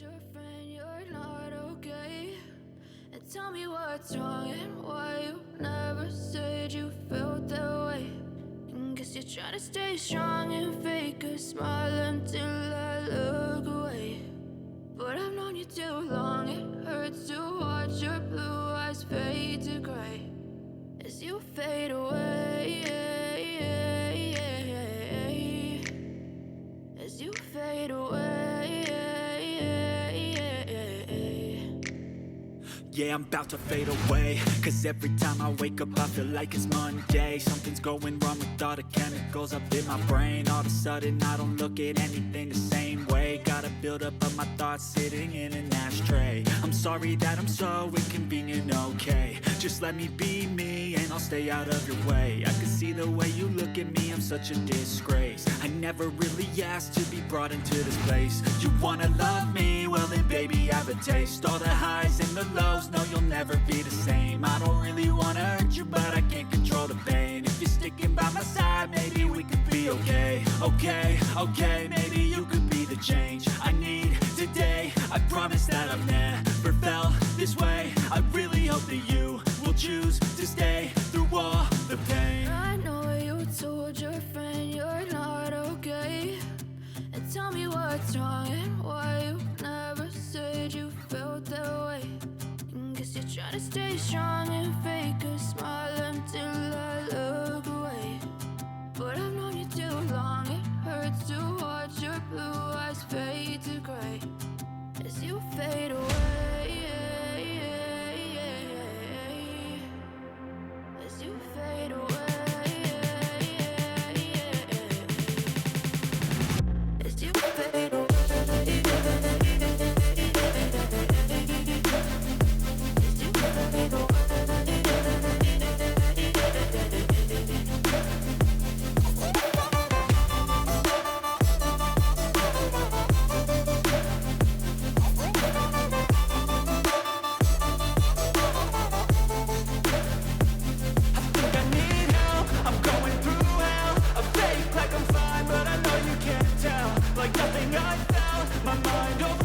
your friend you're not okay, and tell me what's wrong and why you never said you felt that way. And guess you're trying to stay strong and fake a smile until I look away. But I've known you too long, it hurts to watch your blue eyes fade to gray as you fade away, as you fade away. Yeah, I'm about to fade away, cause every time I wake up I feel like it's Monday. Something's going wrong with all the chemicals up in my brain. All of a sudden I don't look at anything the same way. Got a buildup of my thoughts sitting in an ashtray. I'm sorry that I'm so inconvenient, okay. Just let me be me and I'll stay out of your way. I can see the way you look at me, I'm such a disgrace. I never really asked to be brought into this place. You wanna love me? Well then baby I have a taste. All the highs and the lows, no you'll never be the same. I don't really wanna hurt you but I can't control the pain. If you're sticking by my side maybe we could be okay. Okay, maybe you could be the change I need today. I promise that I've never felt this way. I really hope that you will choose to stay through all the pain. I know you told your friend you're not okay, and tell me what's wrong and why you never said you felt that way. And guess you're trying to stay strong and fake a smile until I look away. But I've known you too long, it hurts to watch your blue eyes fade to gray as you fade away, as you fade away, as you fade away. Like nothing I felt, my mind over